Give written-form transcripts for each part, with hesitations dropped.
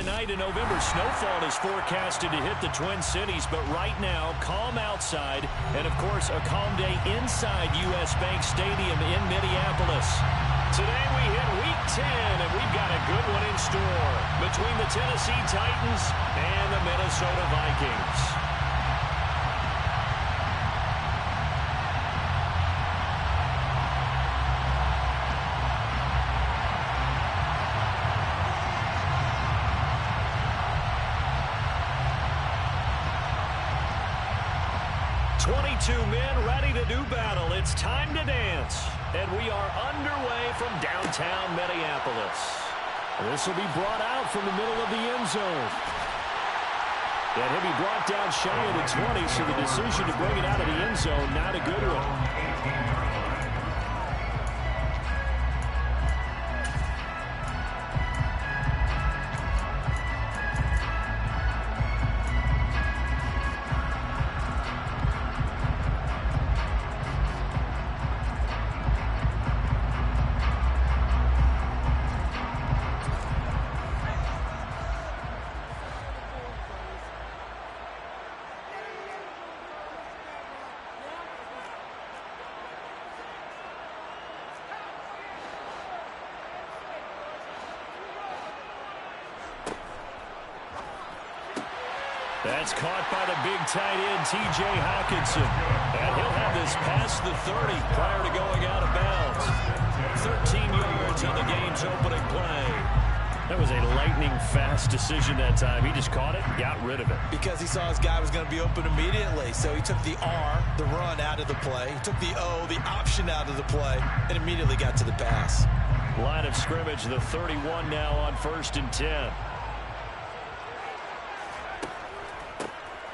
tonight, a November snowfall is forecasted to hit the Twin Cities, but right now, calm outside, and of course, a calm day inside U.S. Bank Stadium in Minneapolis. Today we hit Week 10, and we've got a good one in store between the Tennessee Titans and the Minnesota Vikings. Men ready to do battle. It's time to dance. And we are underway from downtown Minneapolis. This will be brought out from the middle of the end zone. And he'll be brought down shy of the 20, so the decision to bring it out of the end zone, not a good one. 'That's caught by the big tight end, T.J. Hawkinson. And he'll have this past the 30 prior to going out of bounds. 13 yards on the game's opening play. That was a lightning-fast decision that time. He just caught it, got rid of it. Because he saw his guy was going to be open immediately. So he took the R, the run, out of the play. He took the O, the option, out of the play, and immediately got to the pass. Line of scrimmage, the 31 now on 1st and 10.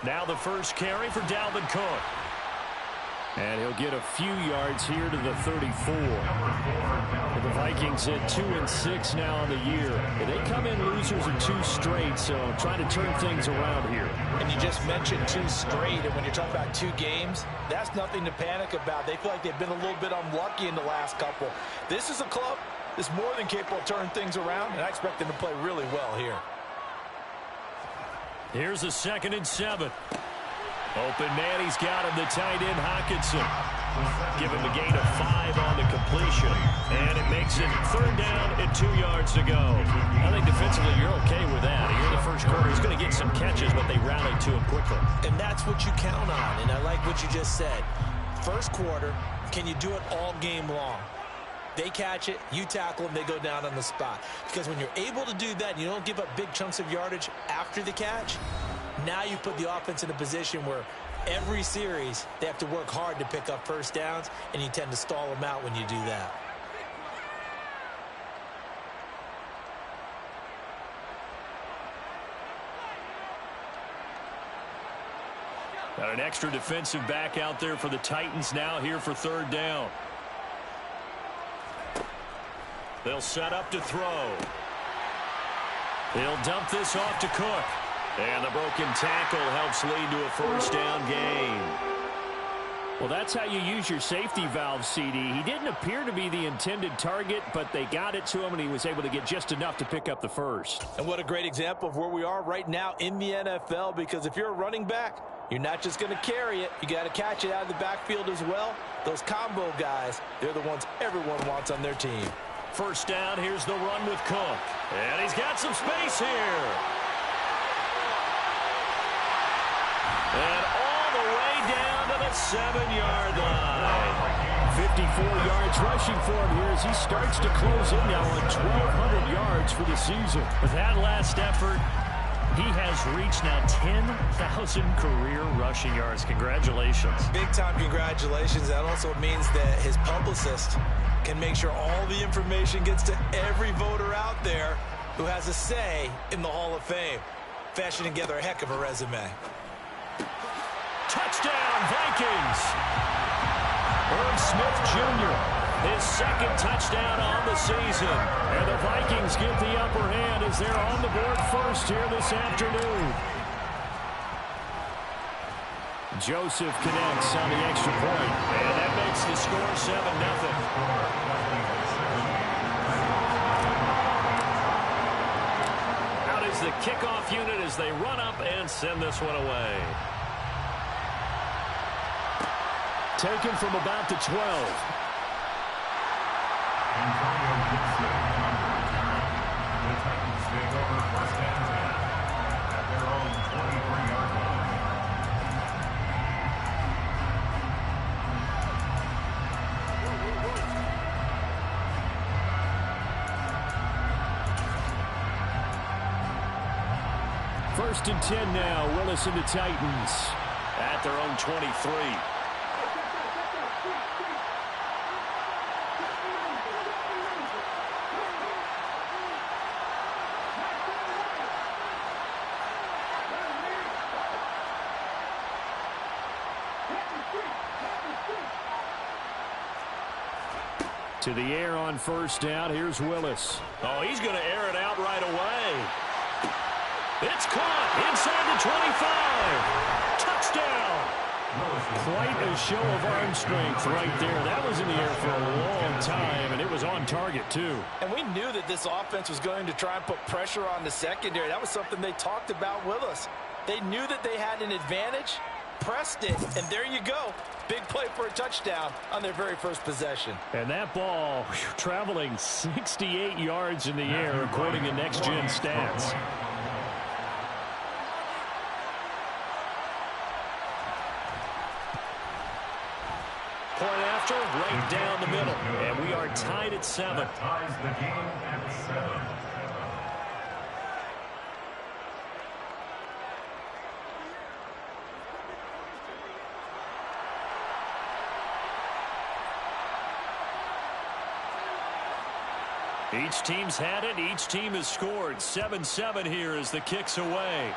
Now the first carry for Dalvin Cook. And he'll get a few yards here to the 34. The Vikings at 2-6 now on the year. They come in losers of 2 straight, so trying to turn things around here. And you just mentioned 2 straight, and when you're talking about 2 games, that's nothing to panic about. They feel like they've been a little bit unlucky in the last couple. This is a club that's more than capable of turning things around, and I expect them to play really well here. Here's a 2nd and 7. Open man, he's got him, the tight end Hawkinson. Give him a gain of 5 on the completion. And it makes it 3rd down and 2 yards to go. I think defensively you're okay with that. Here in the first quarter, he's going to get some catches, but they rallied to him quickly. And that's what you count on, and I like what you just said. First quarter, can you do it all game long? They catch it, you tackle them, they go down on the spot. Because when you're able to do that, and you don't give up big chunks of yardage after the catch, now you put the offense in a position where every series they have to work hard to pick up first downs, and you tend to stall them out when you do that. Got an extra defensive back out there for the Titans now here for 3rd down. They'll set up to throw. He'll dump this off to Cook. And the broken tackle helps lead to a 1st down gain. Well, that's how you use your safety valve, CD. He didn't appear to be the intended target, but they got it to him, and he was able to get just enough to pick up the 1st. And what a great example of where we are right now in the NFL, because if you're a running back, you're not just going to carry it. You got to catch it out of the backfield as well. Those combo guys, they're the ones everyone wants on their team. 1st down, here's the run with Cook. And he's got some space here. And all the way down to the 7-yard line. 54 yards rushing for him here as he starts to close in now on 1,200 yards for the season. With that last effort, he has reached now 10,000 career rushing yards. Congratulations. Big-time congratulations. That also means that his publicist can make sure all the information gets to every voter out there who has a say in the Hall of Fame. Fashioning together a heck of a resume. Touchdown, Vikings! Irv Smith Jr., his 2nd touchdown on the season. And the Vikings get the upper hand as they're on the board first here this afternoon. Joseph connects on the extra point. And that makes the score 7-0. the kickoff unit as they run up and send this one away. Taken from about the 12. First and 10 now. Willis and the Titans at their own 23. To the air on first down. Here's Willis. Oh, he's going to air it out right away. It's caught inside the 25. Touchdown. Quite a show of arm strength right there. That was in the air for a long time, and it was on target, too. And we knew that this offense was going to try and put pressure on the secondary. That was something they talked about with us. They knew that they had an advantage, pressed it, and there you go. Big play for a touchdown on their very first possession. And that ball traveling 68 yards in the air, according to Next Gen Stats. Point after, right down the middle. And we are tied at 7. Ties the game at 7. Each team's had it. Each team has scored. 7-7 here as the kick's away.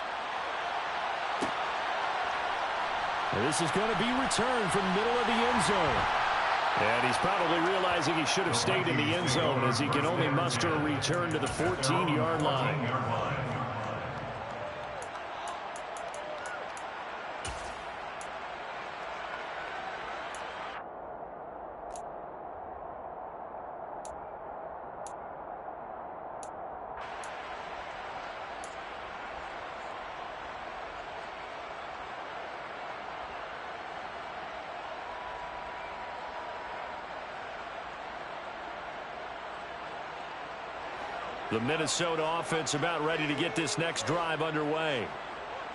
And this is going to be returned from the middle of the end zone. And he's probably realizing he should have stayed in the end zone as he can only muster a return to the 14-yard line. The Minnesota offense about ready to get this next drive underway.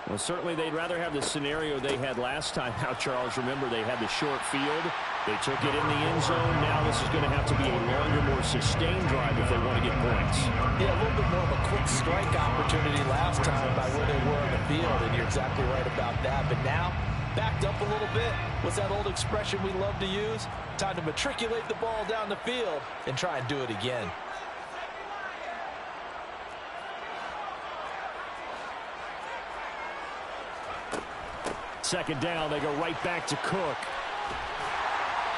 Well, certainly they'd rather have the scenario they had last time out, Charles. Remember, they had the short field. They took it in the end zone. Now this is going to have to be a longer, more sustained drive if they want to get points. Yeah, a little bit more of a quick strike opportunity last time by where they were on the field, and you're exactly right about that. But now, backed up a little bit. What's that old expression we love to use? Time to matriculate the ball down the field and try and do it again. Second down, they go right back to Cook.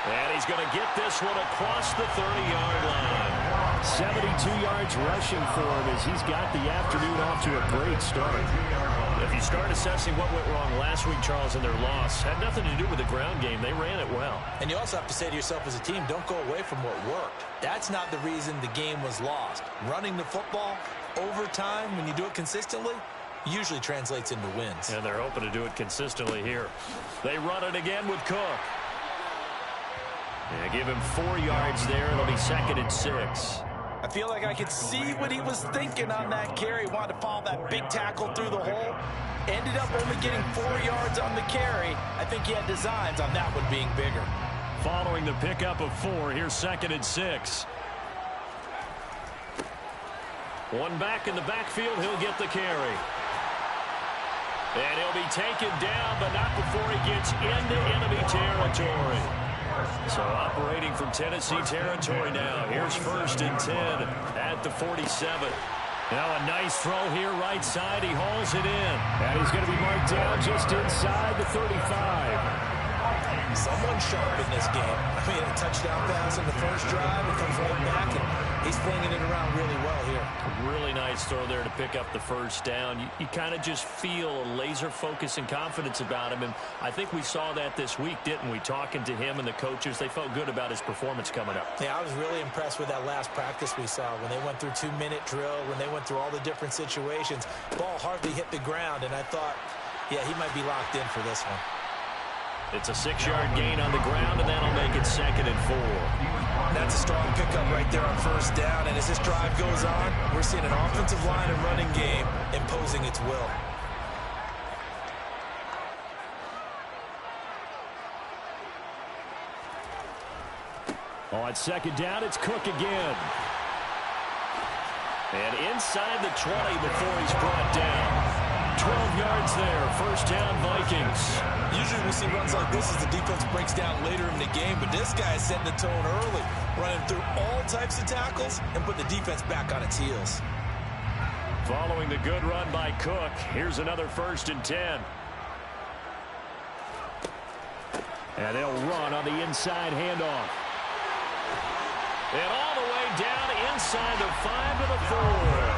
And he's going to get this one across the 30-yard line. 72 yards rushing for him as he's got the afternoon off to a great start. If you start assessing what went wrong last week, Charles, in their loss, had nothing to do with the ground game. They ran it well. And you also have to say to yourself as a team, don't go away from what worked. That's not the reason the game was lost. Running the football over time, when you do it consistently, usually translates into wins. And they're hoping to do it consistently here. They run it again with Cook. Yeah, give him 4 yards there. It'll be 2nd and 6. I feel like I could see what he was thinking on that carry. Wanted to follow that big tackle through the hole. Ended up only getting 4 yards on the carry. I think he had designs on that one being bigger. Following the pickup of 4, here's 2nd and 6. One back in the backfield. He'll get the carry. And he'll be taken down, but not before he gets into enemy territory. So operating from Tennessee territory now. Here's 1st and 10 at the 47. Now a nice throw here right side. He hauls it in. And he's going to be marked down just inside the 35. Someone sharp in this game. I mean, a touchdown pass in the first drive. It comes right back and He's flinging it around really well here. Really nice throw there to pick up the first down. You kind of just feel a laser focus and confidence about him, and I think we saw that this week, didn't we? Talking to him and the coaches, they felt good about his performance coming up. Yeah, I was really impressed with that last practice we saw when they went through 2-minute drill, when they went through all the different situations. Ball hardly hit the ground, and I thought, yeah, he might be locked in for this one. It's a 6-yard gain on the ground, and that'll make it 2nd and 4. That's a strong pickup right there on first down, and as this drive goes on, we're seeing an offensive line and running game imposing its will. On 2nd down, it's Cook again. And inside the 20 before he's brought down. 12 yards there, first down Vikings. Usually we see runs like this as the defense breaks down later in the game, but this guy is setting the tone early, running through all types of tackles and putting the defense back on its heels. Following the good run by Cook, here's another 1st and 10. And they'll run on the inside handoff. And all the way down inside the 5 to the 4.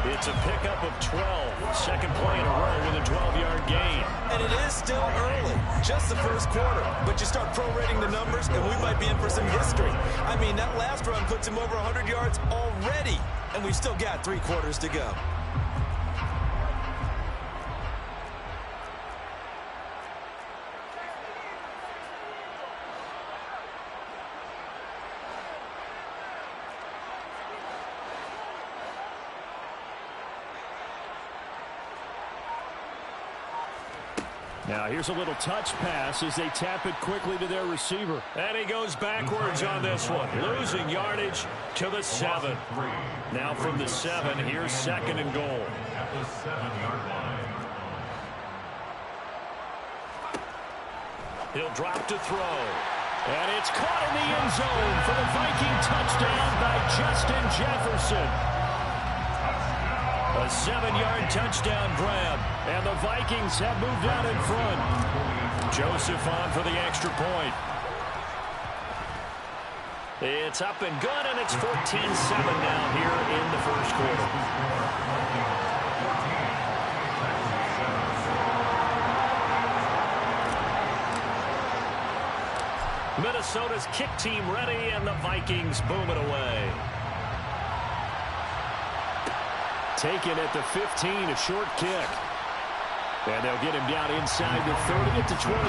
It's a pickup of 12. Second play in a row with a 12-yard gain. And it is still early, just the first quarter. But you start prorating the numbers, and we might be in for some history. I mean, that last run puts him over 100 yards already, and we've still got 3 quarters to go. Now here's a little touch pass as they tap it quickly to their receiver. And he goes backwards on this one, losing yardage to the 7. Now from the 7, here's 2nd and goal. At the 7-yard line. He'll drop to throw. And it's caught in the end zone for the Viking touchdown by Justin Jefferson. A 7-yard touchdown grab, and the Vikings have moved out in front. Joseph on for the extra point. It's up and good, and it's 14-7 now here in the first quarter. Minnesota's kick team ready, and the Vikings boom it away. Taken at the 15, a short kick. And they'll get him down inside the 30 at the 27.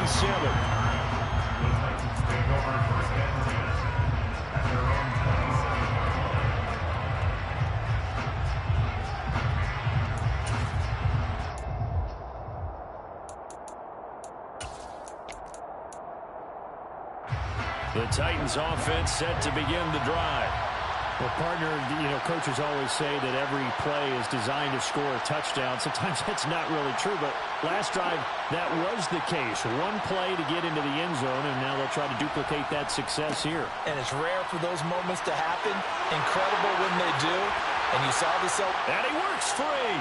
The Titans offense set to begin the drive. Well, partner, coaches always say that every play is designed to score a touchdown. Sometimes that's not really true, but last drive, that was the case. One play to get into the end zone, and now they'll try to duplicate that success here. And it's rare for those moments to happen. Incredible when they do. And you saw this. And he works free.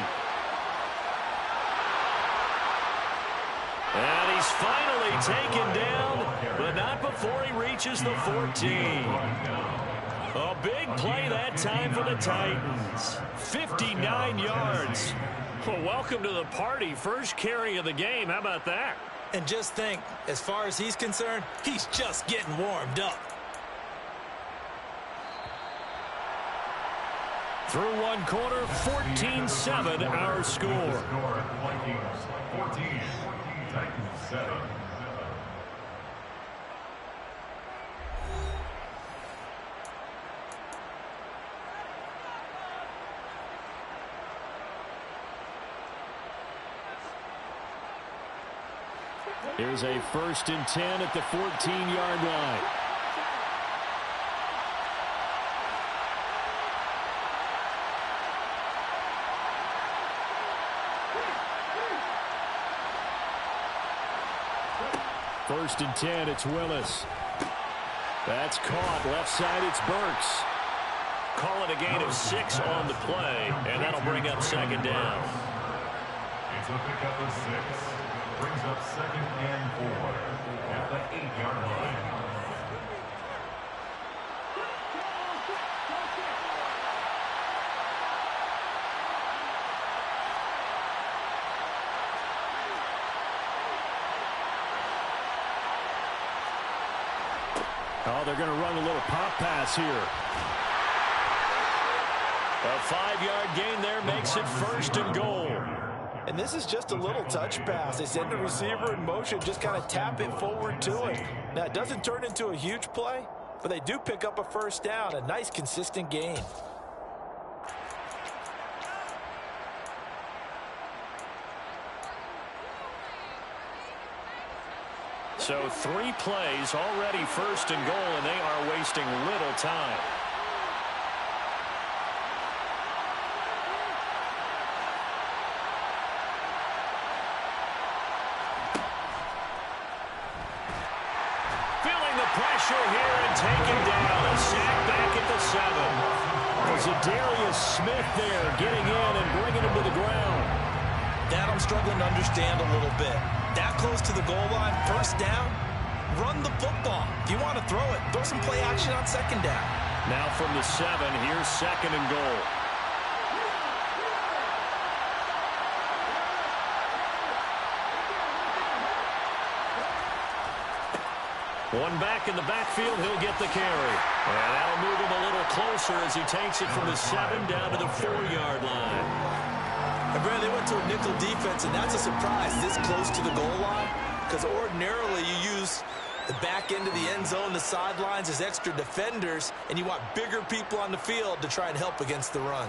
And he's finally taken down, but not before he reaches the 14. A big play that time for the Titans. 59 yards. Well, welcome to the party. First carry of the game. How about that? And just think, as far as he's concerned, he's just getting warmed up. Through one quarter, 14-7 our score. Vikings 14, Titans 7. Here's a 1st and 10 at the 14-yard line. First and 10, it's Willis. That's caught. Left side, it's Burks. Call it a gain of 6 on the play, and that'll bring up 2nd down. It's a pickup of 6. Brings up 2nd and 4 at the 8-yard line. Oh, they're going to run a little pop pass here. A 5-yard gain there makes it 1st and goal. And this is just a little touch pass. They send the receiver in motion, just kind of tap it forward to him. Now, it doesn't turn into a huge play, but they do pick up a 1st down, a nice, consistent gain. So 3 plays, already 1st and goal, and they are wasting little time. Pressure here and taken down. A sack back at the 7. There's a Darius Smith there getting in and bringing him to the ground. That I'm struggling to understand a little bit. That close to the goal line, 1st down, run the football. If you want to throw it, throw some play action on 2nd down. Now from the 7, here's 2nd and goal. One back in the backfield, he'll get the carry. And that'll move him a little closer as he takes it from the 7 down to the 4-yard line. And Brad, they went to a nickel defense, and that's a surprise this close to the goal line, because ordinarily you use the back end of the end zone, the sidelines as extra defenders, and you want bigger people on the field to try and help against the run.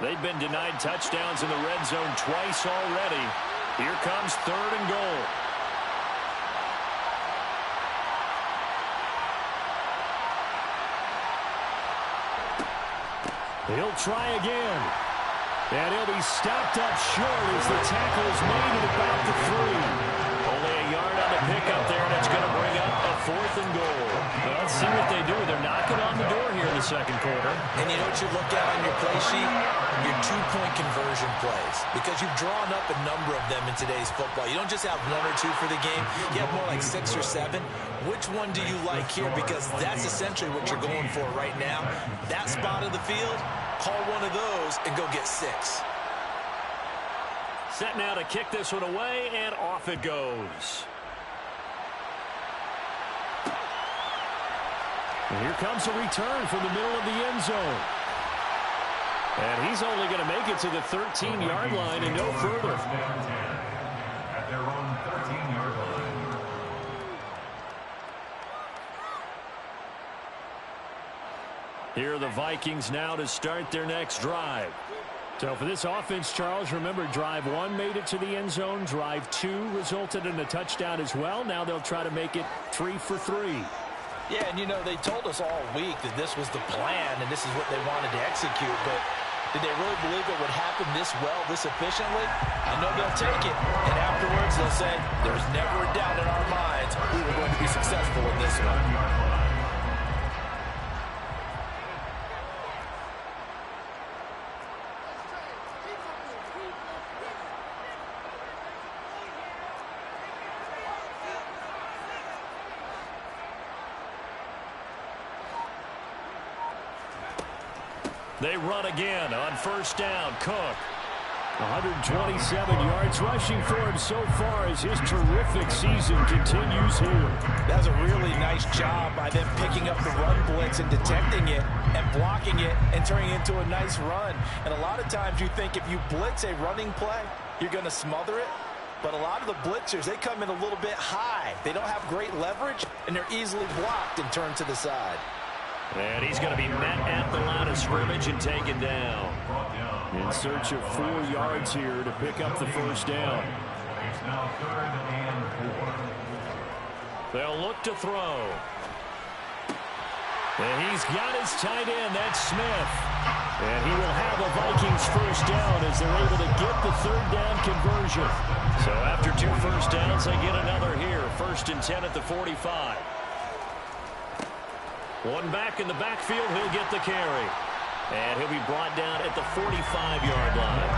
They've been denied touchdowns in the red zone twice already. Here comes 3rd and goal. He'll try again. And he'll be stopped up short as the tackle is made at about the 3. Only a yard on the pickup there, and it's going to bring up a 4th and goal. Well, let's see what they do. They're knocking on the door here in the 2nd quarter. And you know what you look at on your play sheet? Your 2-point conversion plays. Because you've drawn up a number of them in today's football. You don't just have 1 or 2 for the game. You have more like 6 or 7. Which one do you like here? Because that's essentially what you're going for right now. That spot of the field, call one of those and go get 6. Set now to kick this one away, and off it goes. And here comes a return from the middle of the end zone. And he's only going to make it to the 13-yard line and no further. At their own 13-yard line. Here are the Vikings now to start their next drive. So for this offense, Charles, remember drive 1 made it to the end zone. Drive 2 resulted in a touchdown as well. Now they'll try to make it 3 for 3. Yeah, and you know, they told us all week that this was the plan and this is what they wanted to execute, but did they really believe it would happen this well, this efficiently? I know they'll take it, and afterwards they'll say, there's never a doubt in our minds we were going to be successful in this one. They run again on 1st down. Cook. 127 yards rushing for him so far as his terrific season continues here. That's a really nice job by them picking up the run blitz and detecting it and blocking it and turning it into a nice run. And a lot of times you think if you blitz a running play, you're going to smother it. But a lot of the blitzers, they come in a little bit high. They don't have great leverage, and they're easily blocked and turned to the side. And he's going to be met at the line of scrimmage and taken down. In search of 4 yards here to pick up the 1st down. It's now 3rd and 4. They'll look to throw. And he's got his tight end. That's Smith. And he will have a Vikings 1st down as they're able to get the 3rd down conversion. So after 2 first downs, they get another here. 1st and 10 at the 45. One back in the backfield, he'll get the carry. And he'll be brought down at the 45-yard line.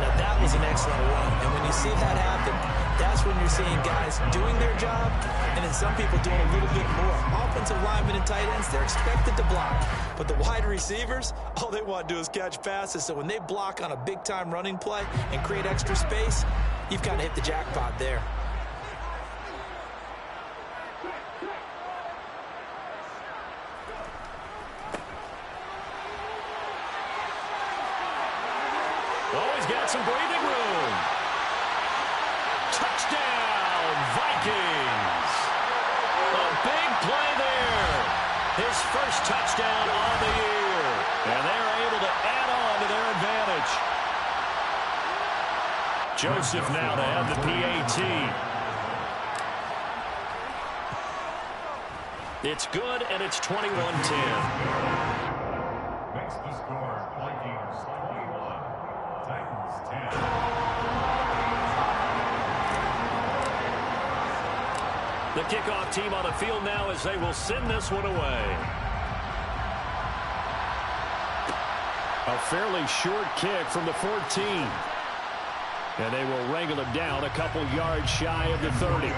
Now that was an excellent run. And when you see that happen, that's when you're seeing guys doing their job and then some people doing a little bit more. Offensive linemen in tight ends, they're expected to block. But the wide receivers, all they want to do is catch passes. So when they block on a big-time running play and create extra space, you've got to hit the jackpot there. He's got some breathing room. Touchdown, Vikings. A big play there. His first touchdown on the year. And they're able to add on to their advantage. Joseph now to have the PAT. It's good, and it's 21-10. Makes the score Vikings 21, Titans 10. The kickoff team on the field now as they will send this one away. A fairly short kick from the 14. And they will wrangle him down a couple yards shy of the 30.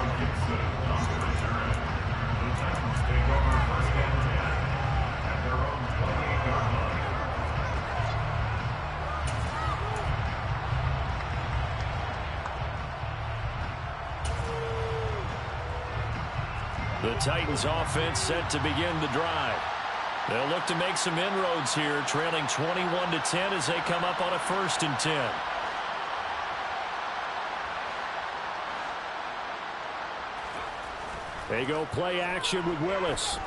The Titans offense set to begin the drive. They'll look to make some inroads here, trailing 21-10 as they come up on a 1st and 10. They go play action with Willis.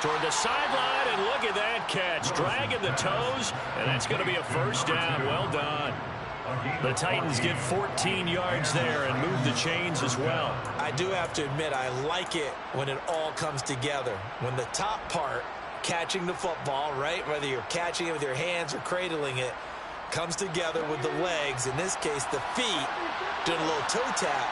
Toward the sideline, and look at that catch. Dragging the toes, and that's going to be a 1st down. Well done. The Titans get 14 yards there and move the chains as well. I do have to admit, I like it when it all comes together. When the top part, catching the football, right, whether you're catching it with your hands or cradling it, comes together with the legs, in this case the feet, doing a little toe tap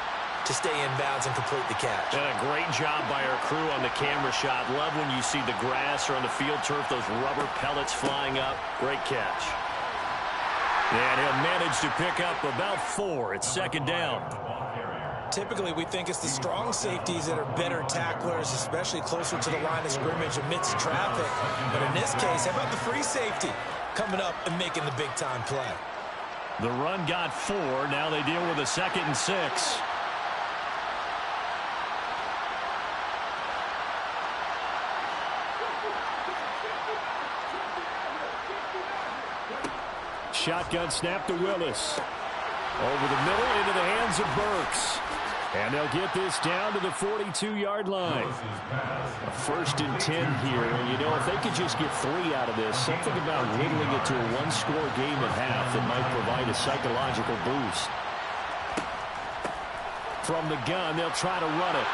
to stay in bounds and complete the catch. And a great job by our crew on the camera shot. Love when you see the grass or on the field turf, those rubber pellets flying up. Great catch. And he'll manage to pick up about 4. It's 2nd down. Typically, we think it's the strong safeties that are better tacklers, especially closer to the line of scrimmage amidst traffic. But in this case, how about the free safety coming up and making the big-time play? The run got 4. Now they deal with a 2nd and 6. Shotgun snap to Willis. Over the middle into the hands of Burks. And they'll get this down to the 42-yard line. A 1st and 10 here. And, you know, if they could just get 3 out of this, something about whittling it to a 1-score game at half that might provide a psychological boost. From the gun, they'll try to run it.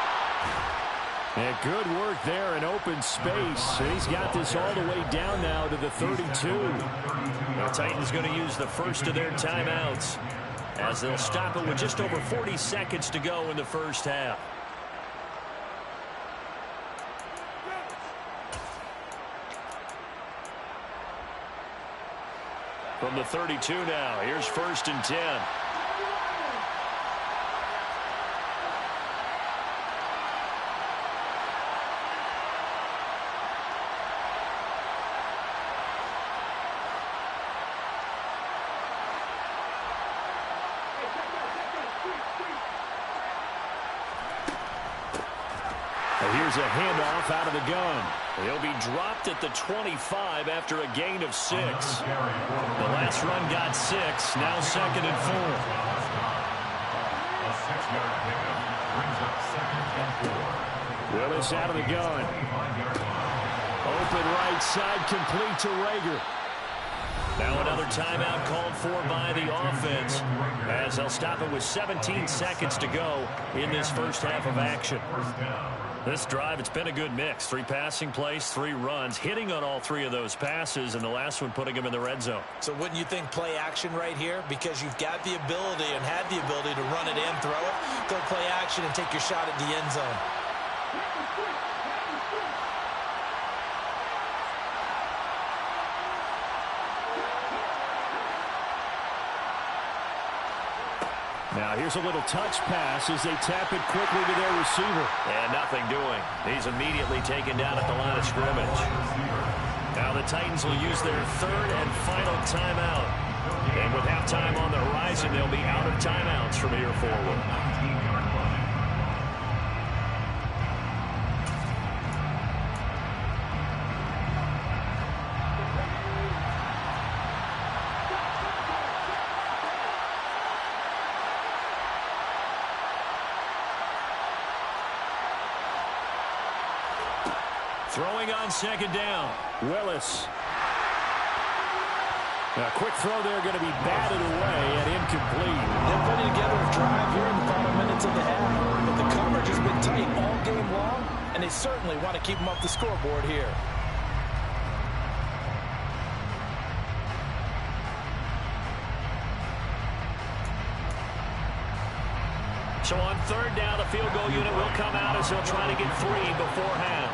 And good work there in open space. And he's got this all the way down now to the 32. The Titans going to use the first of their timeouts as they'll stop it with just over 40 seconds to go in the first half. From the 32 now, here's 1st and 10. Here's a handoff out of the gun. He'll be dropped at the 25 after a gain of 6. The last run got 6. Now 2nd and 4. A 6-yard pickup brings up 2nd and 4. Willis out of the gun. Open right side, complete to Rager. Now another timeout called for by the offense as they'll stop it with 17 seconds to go in this first half of action. This drive, it's been a good mix. 3 passing plays, 3 runs, hitting on all 3 of those passes, and the last one putting them in the red zone. So wouldn't you think play action right here? Because you've got the ability and had the ability to run it in, throw it, go play action and take your shot at the end zone. Now here's a little touch pass as they tap it quickly to their receiver. And nothing doing. He's immediately taken down at the line of scrimmage. Now the Titans will use their third and final timeout. And with halftime on the horizon, they'll be out of timeouts from here forward. Throwing on second down. Willis. A quick throw there going to be batted away and incomplete. They're putting together a drive here in the final minutes of the half. But the coverage has been tight all game long, and they certainly want to keep them off the scoreboard here. So on third down, the field goal unit will come out as he'll try to get 3 before half.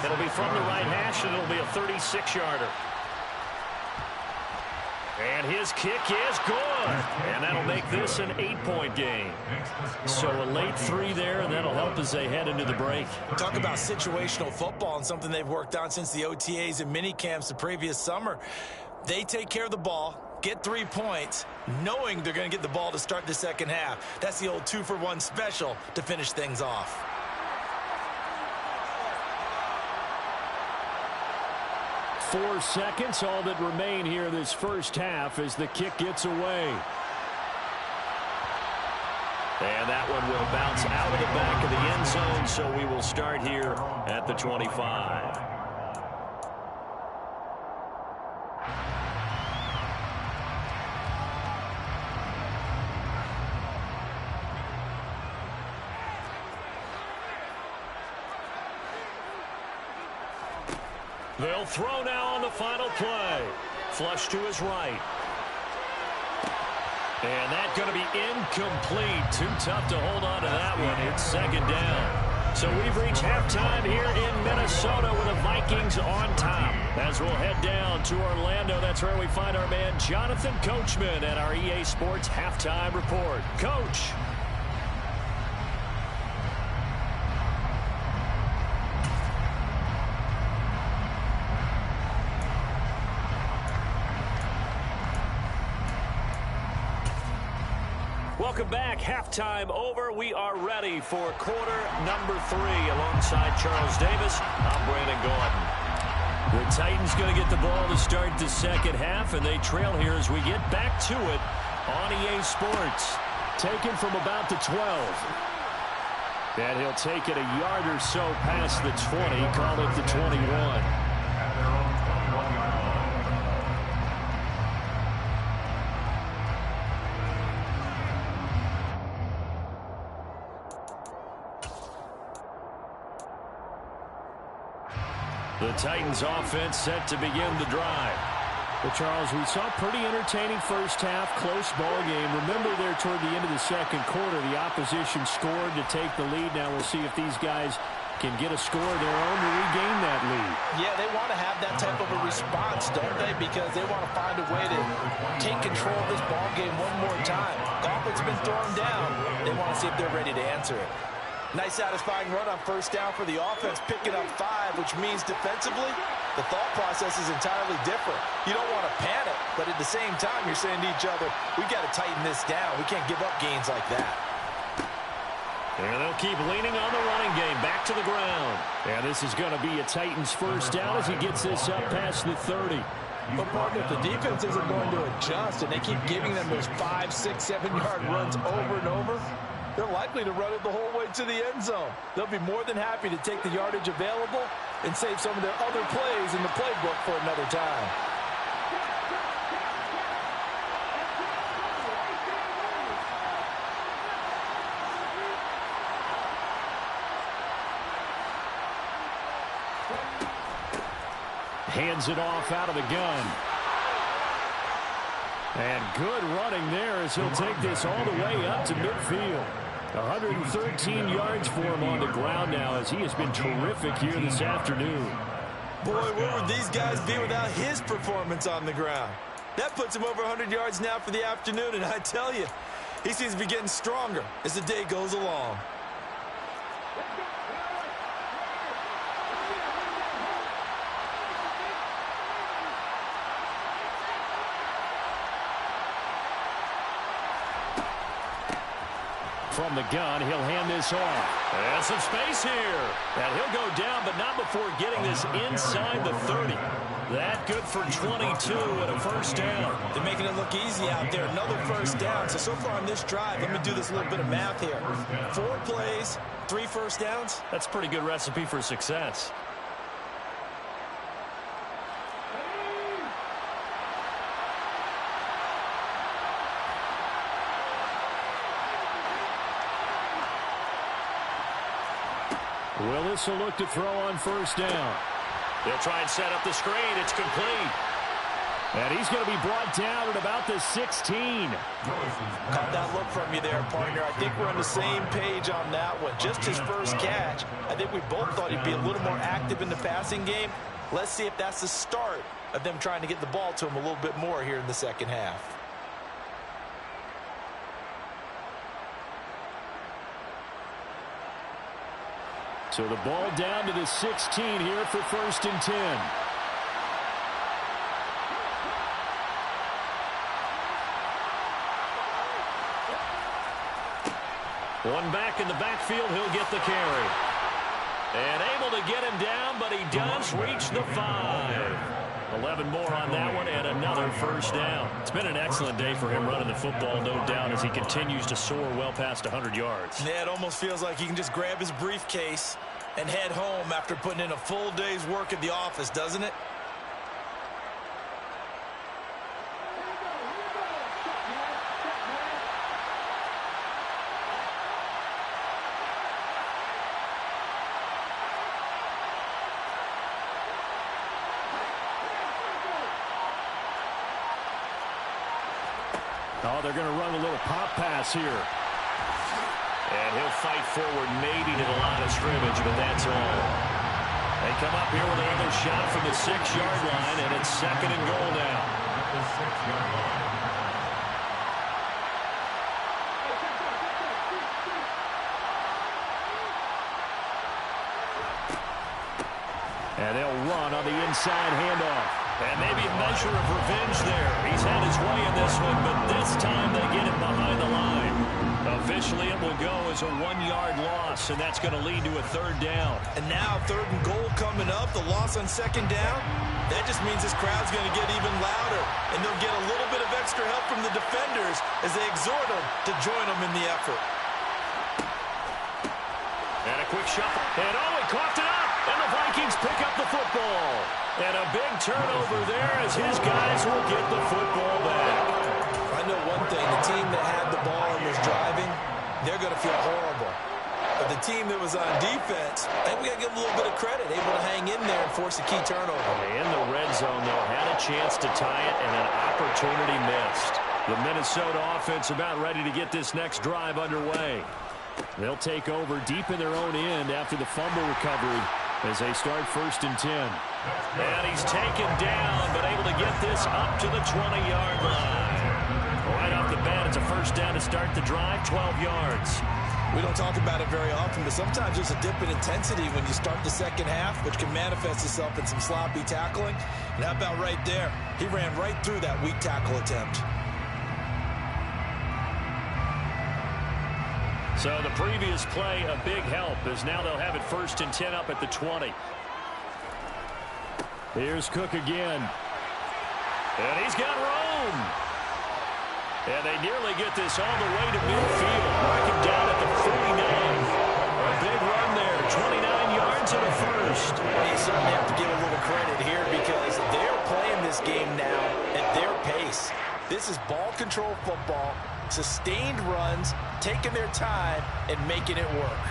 It'll be from the right hash, and it'll be a 36-yarder. And his kick is good. And that'll make this an 8-point game. So a late 3 there, and that'll help as they head into the break. Talk about situational football and something they've worked on since the OTAs and mini camps the previous summer. They take care of the ball, get 3 points, knowing they're going to get the ball to start the second half. That's the old 2-for-1 special to finish things off. Four seconds, all that remain here this first half as the kick gets away. And that one will bounce out of the back of the end zone, so we will start here at the 25. They'll throw now on the final play. Flush to his right. And that's going to be incomplete. Too tough to hold on to that one. It's second down. So we've reached halftime here in Minnesota with the Vikings on top. As we'll head down to Orlando, that's where we find our man Jonathan Coachman at our EA Sports Halftime Report. Coach. Welcome back. Halftime over. We are ready for quarter number 3 alongside Charles Davis. I'm Brandon Gordon. The Titans going to get the ball to start the second half, and they trail here as we get back to it on EA Sports. Taken from about the 12. And he'll take it a yard or so past the 20, call it the 21. The Titans offense set to begin the drive. Well, Charles, we saw a pretty entertaining first half, close ball game. Remember there toward the end of the second quarter, the opposition scored to take the lead. Now we'll see if these guys can get a score of their own to regain that lead. Yeah, they want to have that type of a response, don't they? Because they want to find a way to take control of this ball game one more time. Gauntlet's been thrown down. They want to see if they're ready to answer it. Nice satisfying run on first down for the offense, picking up 5, which means defensively, the thought process is entirely different. You don't want to panic, but at the same time, you're saying to each other, we've got to tighten this down. We can't give up gains like that. And they'll keep leaning on the running game, back to the ground. And this is going to be a Titans first down as he gets this up past the 30. But, partner, if the defense isn't going to adjust and they keep giving them those 5, 6, 7-yard runs over and over, they're likely to run it the whole way to the end zone. They'll be more than happy to take the yardage available and save some of their other plays in the playbook for another time. Hands it off out of the gun. And good running there as he'll take this all the way up to midfield. 113 yards for him on the ground now as he has been terrific here this afternoon. Boy, where would these guys be without his performance on the ground? That puts him over 100 yards now for the afternoon, and I tell you, He seems to be getting stronger as the day goes along. From the gun, he'll hand this off. And some space here. And he'll go down, but not before getting this inside the 30. That good for 22 and a first down. They're making it look easy out there. Another first down. So far on this drive, let me do this little bit of math here. 4 plays, 3 first downs. That's a pretty good recipe for success. Willis will look to throw on first down. They'll try and set up the screen. It's complete. And he's going to be brought down at about the 16. Caught that look from you there, partner. I think we're on the same page on that one. Just his first catch. I think we both thought he'd be a little more active in the passing game. Let's see if that's the start of them trying to get the ball to him a little bit more here in the second half. So the ball down to the 16 here for first and 10. One back in the backfield, he'll get the carry. And able to get him down, but he does reach the 5. 11 more on that one, and another first down. It's been an excellent day for him running the football, no doubt, as he continues to soar well past 100 yards. Yeah, it almost feels like he can just grab his briefcase and head home after putting in a full day's work at the office, doesn't it? Oh, they're going to run a little pop pass here. And he'll fight forward maybe to the line of scrimmage, but that's all. They come up here with another shot from the 6-yard line, and it's second and goal now. The 6-yard line. And they'll run on the inside handoff. And maybe a measure of revenge there. He's had his way in this one, but this time they get it behind the line. Officially, it will go as a 1-yard loss, and that's going to lead to a third down. And now third and goal coming up, the loss on second down. That just means this crowd's going to get even louder, and they'll get a little bit of extra help from the defenders as they exhort them to join them in the effort. And a quick shuffle. And he coughed it up. And the Vikings pick up the football. And a big turnover there as his guys will get the football back. I know one thing. The team that had the ball and was driving, they're going to feel horrible. But the team that was on defense, I think we got to give them a little bit of credit. Able to hang in there and force a key turnover. In the red zone, though, had a chance to tie it and an opportunity missed. The Minnesota offense about ready to get this next drive underway. They'll take over deep in their own end after the fumble recovery as they start first and 10. And he's taken down, but able to get this up to the 20-yard line. Right off the bat, it's a first down to start the drive, 12 yards. We don't talk about it very often, but sometimes there's a dip in intensity when you start the second half, which can manifest itself in some sloppy tackling. And how about right there? He ran right through that weak tackle attempt. So the previous play, a big help, as now they'll have it first and 10 up at the 20. Here's Cook again. And he's got room. And they nearly get this all the way to midfield. Mark him down at the 49. A big run there, 29 yards and a first. You certainly have to give a little credit here because they're playing this game now at their pace. This is ball control football, sustained runs, taking their time, and making it work.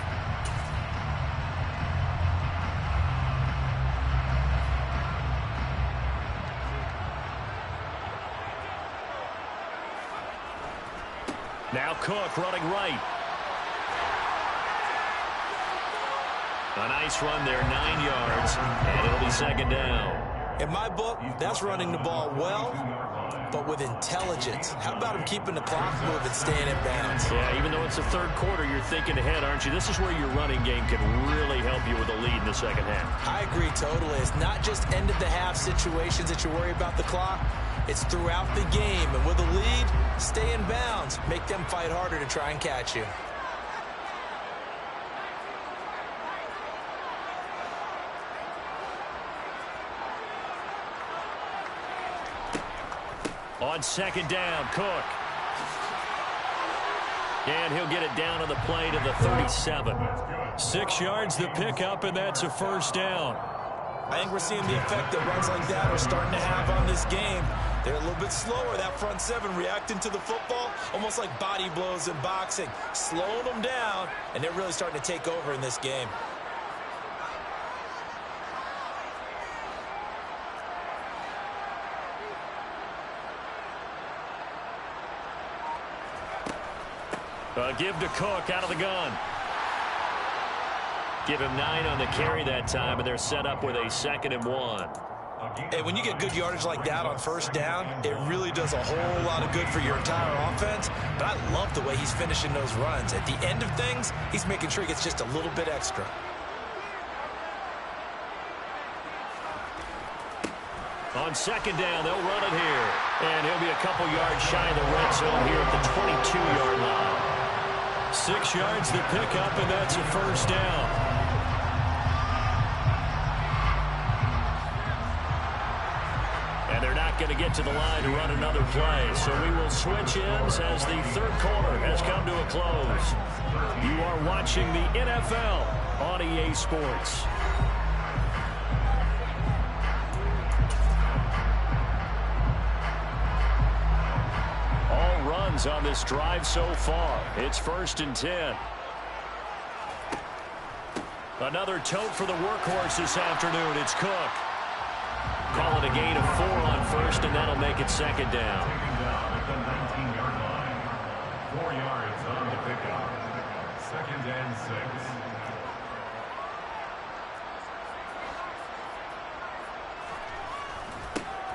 Now Cook running right. A nice run there, 9 yards, and it'll be second down. In my book, that's running the ball well, but with intelligence. How about him keeping the clock moving, staying in bounds? Yeah, even though it's the third quarter, you're thinking ahead, aren't you? This is where your running game can really help you with a lead in the second half. I agree totally. It's not just end-of-the-half situations that you worry about the clock. It's throughout the game. And with a lead, stay in bounds. Make them fight harder to try and catch you. On second down, Cook. And he'll get it down on the play to the 37. 6 yards the pickup, and that's a first down. I think we're seeing the effect that runs like that are starting to have on this game. They're a little bit slower, that front seven, reacting to the football, almost like body blows in boxing, slowing them down, and they're really starting to take over in this game. Give to Cook out of the gun. Give him 9 on the carry that time, and they're set up with a 2nd and 1. Hey, when you get good yardage like that on first down, it really does a whole lot of good for your entire offense. But I love the way he's finishing those runs. At the end of things, he's making sure he gets just a little bit extra. On second down, they'll run it here. And he'll be a couple yards shy of the red zone here at the 22-yard line. 6 yards the pickup, and that's a first down. And they're not going to get to the line to run another play. So we will switch ends as the third quarter has come to a close. You are watching the NFL on EA Sports. On this drive so far. It's 1st and 10. Another tote for the workhorse this afternoon. It's Cook. Call it a gain of 4 on first, and that'll make it 2nd down. Second down at the 19-yard line. 4 yards on the pickup. 2nd and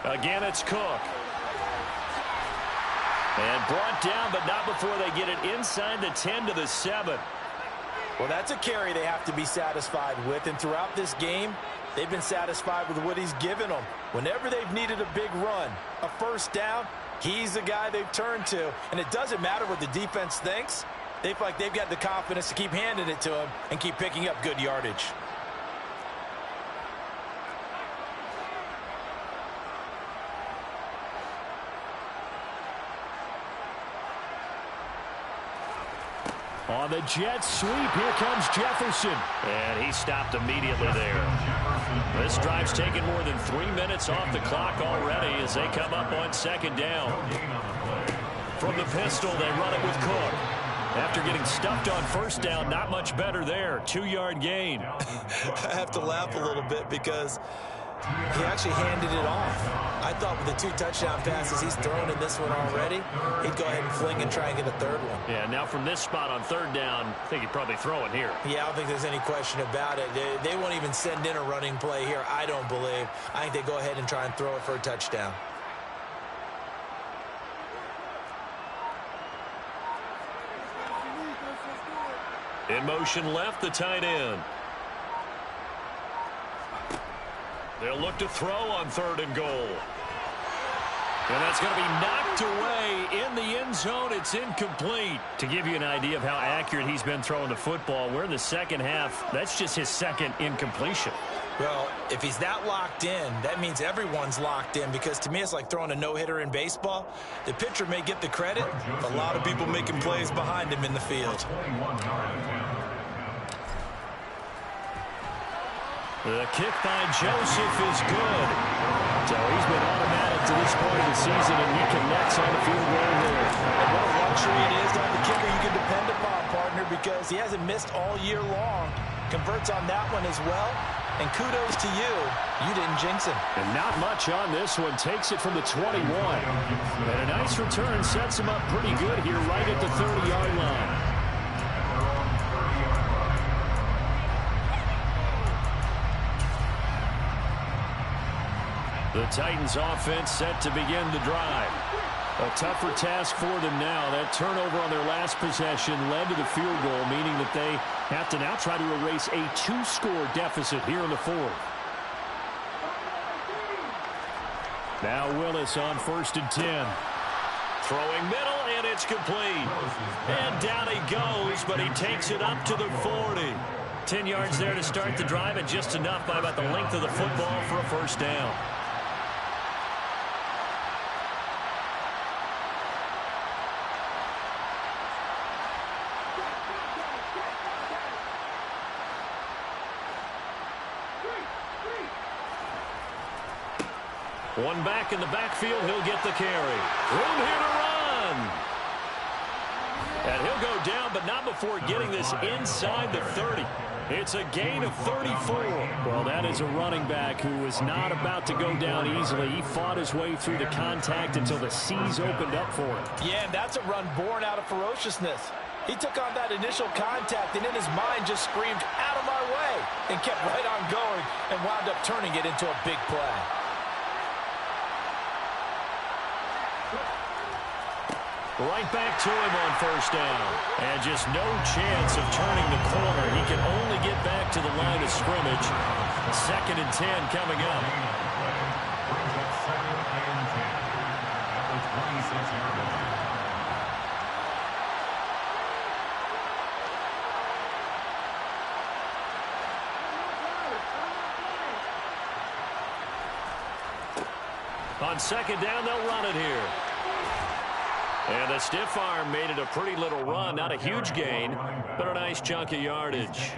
6. Again, it's Cook. And brought down, but not before they get it inside the 10 to the 7. Well, that's a carry they have to be satisfied with. And throughout this game, they've been satisfied with what he's given them. Whenever they've needed a big run, a first down, he's the guy they've turned to. And it doesn't matter what the defense thinks. They feel like they've got the confidence to keep handing it to him and keep picking up good yardage. On the jet sweep, here comes Jefferson. And he stopped immediately there. This drive's taken more than 3 minutes off the clock already as they come up on 2nd down. From the pistol, they run it with Cook. After getting stuffed on first down, not much better there. 2-yard gain. I have to laugh a little bit because he actually handed it off. I thought with the 2 touchdown passes he's thrown in this one already, he'd go ahead and fling and try and get a 3rd one. Yeah, now from this spot on 3rd down, I think he'd probably throw it here. Yeah, I don't think there's any question about it. They won't even send in a running play here, I don't believe. I think they go ahead and try and throw it for a touchdown. In motion left, the tight end. They'll look to throw on 3rd and goal. And that's going to be knocked away in the end zone. It's incomplete. To give you an idea of how accurate he's been throwing the football, we're in the second half. That's just his 2nd incompletion. Well, if he's that locked in, that means everyone's locked in, because to me it's like throwing a no-hitter in baseball. The pitcher may get the credit, but a lot of people making plays behind him in the field. The kick by Joseph is good. So he's been automatic to this point of the season, and he connects on the field goal here. And what a luxury it is to have the kicker you can depend upon, partner, because he hasn't missed all year long. Converts on that one as well. And kudos to you. You didn't jinx him. And not much on this one. Takes it from the 21. And a nice return sets him up pretty good here right at the 30-yard line. The Titans offense set to begin the drive. A tougher task for them now. That turnover on their last possession led to the field goal, meaning that they have to now try to erase a 2-score deficit here in the fourth. Now Willis on 1st and 10. Throwing middle, and it's complete. And down he goes, but he takes it up to the 40. 10 yards there to start the drive, and just enough by about the length of the football for a first down. One back in the backfield, he'll get the carry. Room here to run. And he'll go down, but not before getting this inside the 30. It's a gain of 34. Well, that is a running back who was not about to go down easily. He fought his way through the contact until the seas opened up for him. Yeah, and that's a run born out of ferociousness. He took on that initial contact, and in his mind just screamed, "Out of my way," and kept right on going and wound up turning it into a big play. Right back to him on first down. And just no chance of turning the corner. He can only get back to the line of scrimmage. 2nd and 10 coming up. Brings up 2nd and 10 at the 26-yard line. On 2nd down, they'll run it here. And the stiff arm made it a pretty little run. Not a huge gain, but a nice chunk of yardage.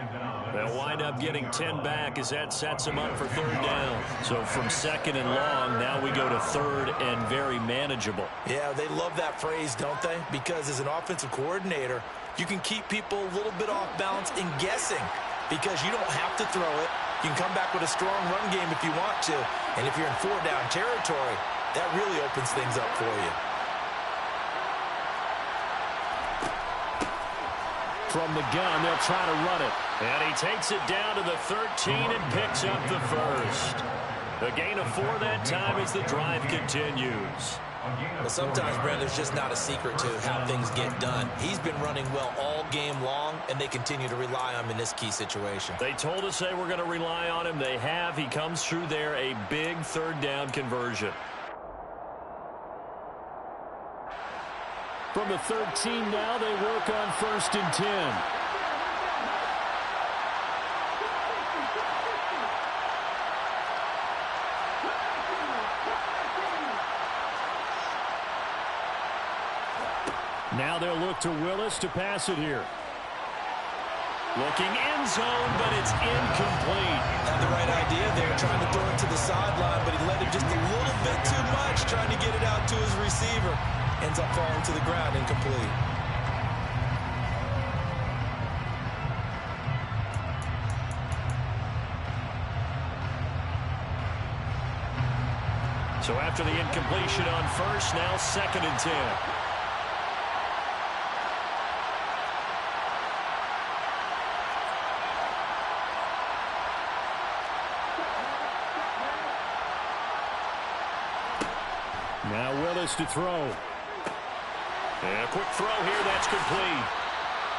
They'll wind up getting 10 back as that sets them up for 3rd down. So from 2nd and long, now we go to 3rd and very manageable. Yeah, they love that phrase, don't they? Because as an offensive coordinator, you can keep people a little bit off balance and guessing because you don't have to throw it. You can come back with a strong run game if you want to. And if you're in 4-down territory, that really opens things up for you. From the gun, they'll try to run it. And he takes it down to the 13 and picks up the first. The gain of 4 that time as the drive continues. Well, sometimes, Brent, there's just not a secret to how things get done. He's been running well all game long, and they continue to rely on him in this key situation. They told us they were going to rely on him. They have. He comes through there, a big 3rd down conversion. From the 13 now, they work on 1st and 10. Now they'll look to Willis to pass it here. Looking end zone, but it's incomplete. Had the right idea there, trying to throw it to the sideline, but he let it just a little bit too much, trying to get it out to his receiver. Ends up falling to the ground, incomplete. So after the incompletion on 1st, now 2nd and 10. Now Willis to throw. And a quick throw here, that's complete.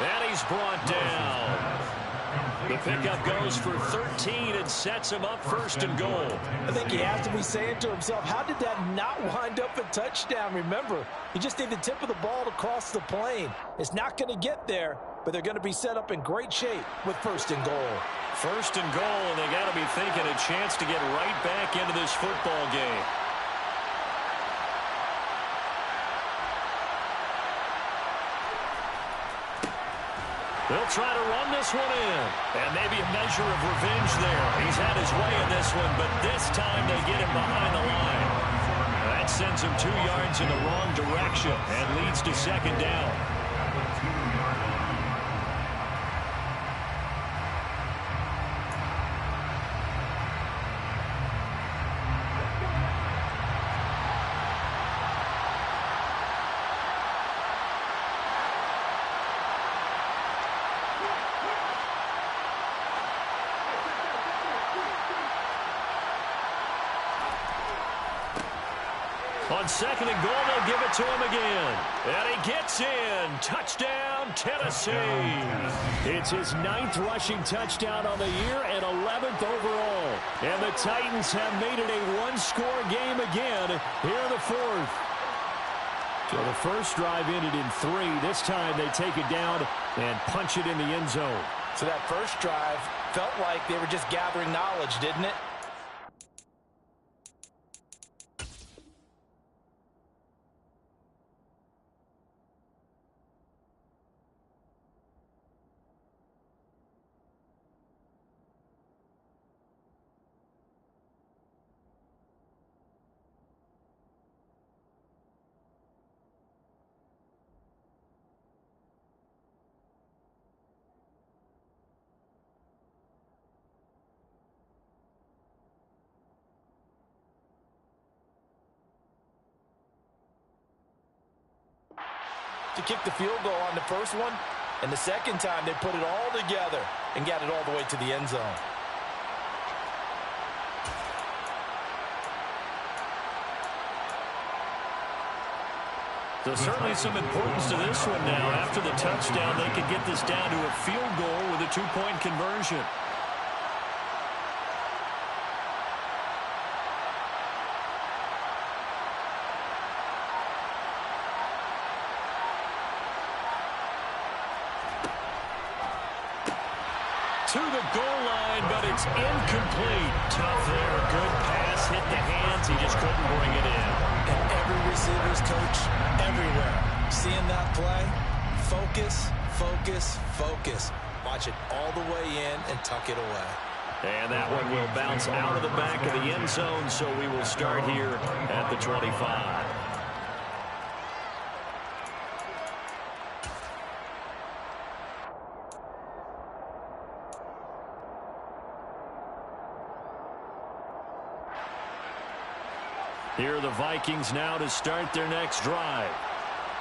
And he's brought down. The pickup goes for 13 and sets him up 1st and goal. I think he has to be saying to himself, how did that not wind up a touchdown? Remember, you just need the tip of the ball to cross the plane. It's not going to get there, but they're going to be set up in great shape with 1st and goal. 1st and goal, and they got to be thinking a chance to get right back into this football game. They'll try to run this one in. And maybe a measure of revenge there. He's had his way in this one, but this time they get him behind the line. That sends him 2 yards in the wrong direction and leads to 2nd down. On second and goal, they'll give it to him again. And he gets in. Touchdown, Tennessee. It's his 9th rushing touchdown on the year and 11th overall. And the Titans have made it a one-score game again here in the 4th. So the first drive ended in 3. This time they take it down and punch it in the end zone. So that first drive felt like they were just gathering knowledge, didn't it? To kick the field goal on the first one, and the second time they put it all together and got it all the way to the end zone. So certainly some importance to this one now. After the touchdown, they could get this down to a field goal with a 2-point conversion. To the goal line, but it's incomplete. Tough there. Good pass. Hit the hands. He just couldn't bring it in. And every receiver's coach everywhere. Seeing that play, focus, focus, focus. Watch it all the way in and tuck it away. And that one will bounce out of the back of the end zone, so we will start here at the 25. Here are the Vikings now to start their next drive.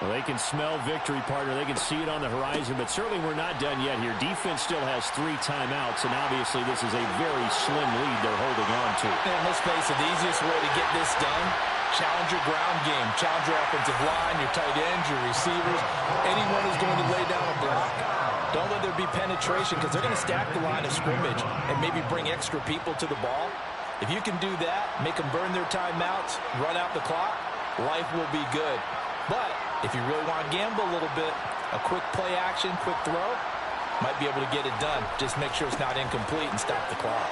Well, they can smell victory, partner. They can see it on the horizon, but certainly we're not done yet here. Defense still has 3 timeouts, and obviously this is a very slim lead they're holding on to. And let's face it, the easiest way to get this done, challenge your ground game, challenge your offensive line, your tight ends, your receivers, anyone who's going to lay down a block. Don't let there be penetration because they're going to stack the line of scrimmage and maybe bring extra people to the ball. If you can do that, make them burn their timeouts, run out the clock, life will be good. But if you really want to gamble a little bit, a quick play action, quick throw, might be able to get it done. Just make sure it's not incomplete and stop the clock.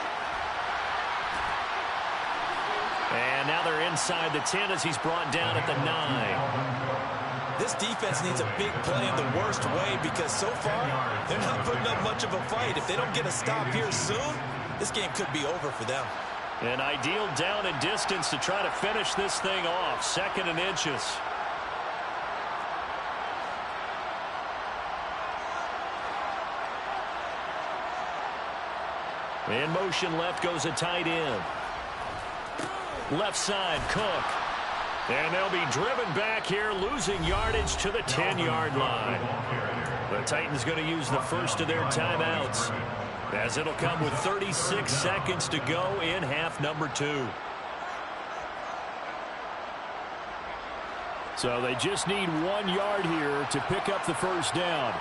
And now they're inside the 10 as he's brought down at the 9. This defense needs a big play in the worst way because so far, they're not putting up much of a fight. If they don't get a stop here soon, this game could be over for them. An ideal down and distance to try to finish this thing off. 2nd and inches. In motion left goes a tight end. Left side, Cook. And they'll be driven back here, losing yardage to the 10-yard line. The Titans going to use the first of their timeouts, as it'll come with 36 seconds to go in half number 2. So they just need 1 yard here to pick up the first down.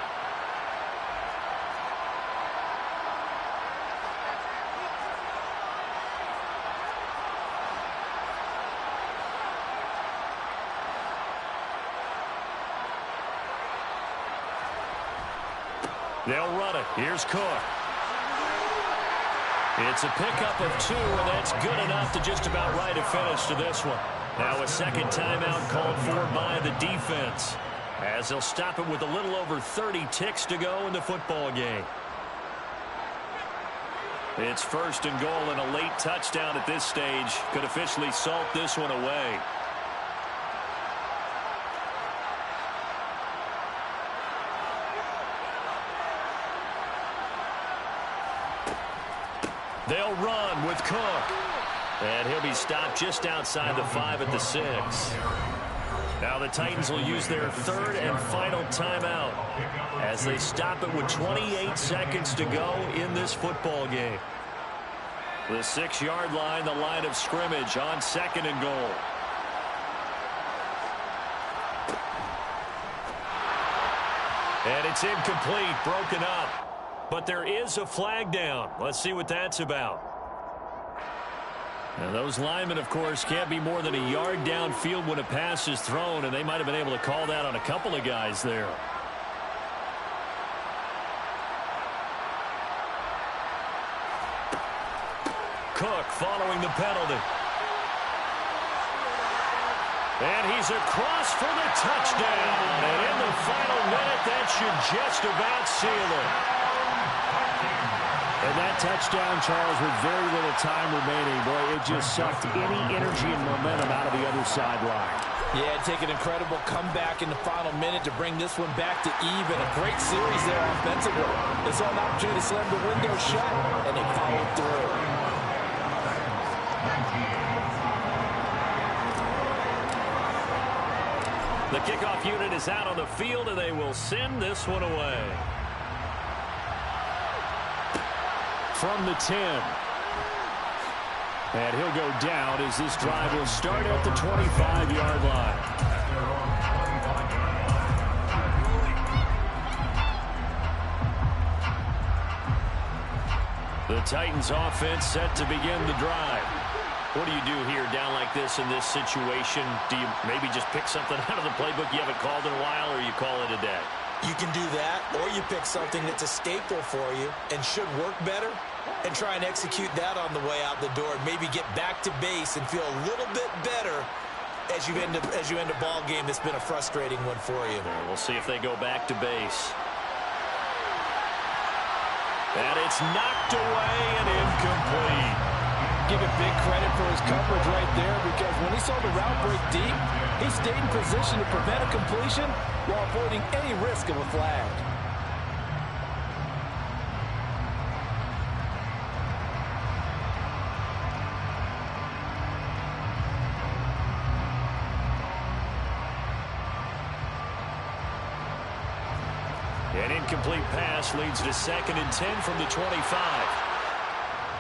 They'll run it. Here's Cook. It's a pickup of 2, and that's good enough to just about write a finish to this one. Now a second timeout called for by the defense, as they'll stop it with a little over 30 ticks to go in the football game. It's 1st and goal, and a late touchdown at this stage could officially salt this one away. They'll run with Cook. And he'll be stopped just outside the 5 at the 6. Now the Titans will use their 3rd and final timeout as they stop it with 28 seconds to go in this football game. The 6-yard line, the line of scrimmage on 2nd and goal. And it's incomplete, broken up. But there is a flag down. Let's see what that's about. And those linemen, of course, can't be more than a yard downfield when a pass is thrown, and they might have been able to call that on a couple of guys there. Cook following the penalty. And he's across for the touchdown. And in the final minute, that should just about seal it. And that touchdown, Charles, with very little time remaining, boy, it just sucked any energy and momentum out of the other sideline. Yeah, take an incredible comeback in the final minute to bring this one back to even. A great series there offensively. They saw an opportunity to slam the window shut, and they followed through. The kickoff unit is out on the field, and they will send this one away. From the 10. And he'll go down as this drive will start at the 25-yard line. The Titans offense set to begin the drive. What do you do here down like this in this situation? Do you maybe just pick something out of the playbook you haven't called in a while, or you call it a day? You can do that, or you pick something that's a staple for you and should work better and try and execute that on the way out the door and maybe get back to base and feel a little bit better as you end a ball game that's been a frustrating one for you. We'll see if they go back to base. And it's knocked away and incomplete. Give it big credit for his coverage right there, because when he saw the route break deep, he stayed in position to prevent a completion while avoiding any risk of a flag. An incomplete pass leads to 2nd and 10 from the 25.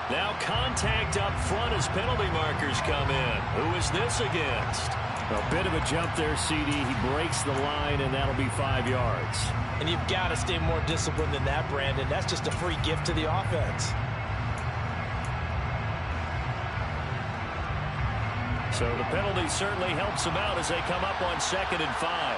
Now contact up front as penalty markers come in. Who is this against? A bit of a jump there, CD. He breaks the line, and that'll be 5 yards. And you've got to stay more disciplined than that, Brandon. That's just a free gift to the offense. So the penalty certainly helps them out as they come up on 2nd and 5.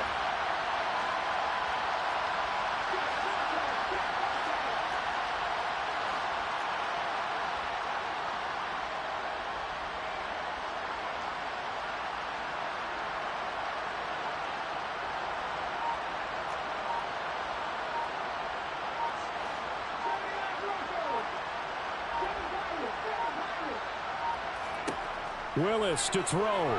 Willis to throw.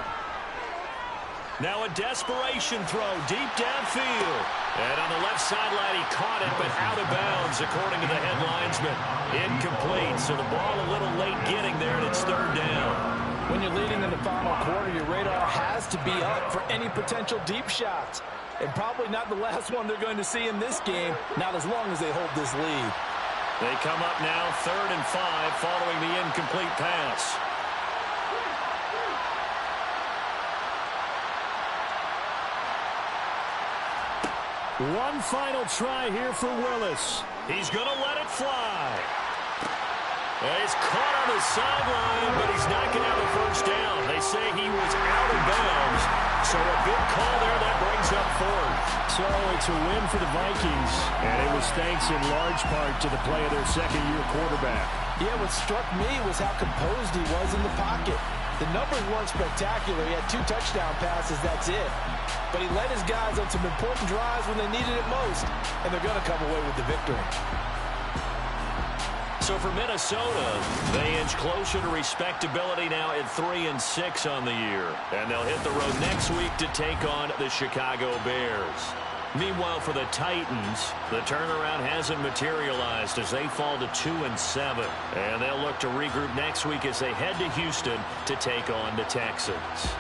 Now a desperation throw deep downfield. And on the left sideline, he caught it, but out of bounds, according to the head linesman. Incomplete, so the ball a little late getting there, and it's 3rd down. When you're leading in the final quarter, your radar has to be up for any potential deep shots. And probably not the last one they're going to see in this game, not as long as they hold this lead. They come up now 3rd and 5 following the incomplete pass. One final try here for Willis. He's going to let it fly. And he's caught on the sideline, but he's knocking out the 1st down. They say he was out of bounds. So a good call there. That brings up 4th. So it's a win for the Vikings. And it was thanks in large part to the play of their 2nd-year quarterback. Yeah, what struck me was how composed he was in the pocket. The numbers weren't spectacular. He had 2 touchdown passes, that's it. But he led his guys on some important drives when they needed it most, and they're going to come away with the victory. So for Minnesota, they inch closer to respectability now at 3-6 on the year. And they'll hit the road next week to take on the Chicago Bears. Meanwhile, for the Titans, the turnaround hasn't materialized as they fall to 2-7. And they'll look to regroup next week as they head to Houston to take on the Texans.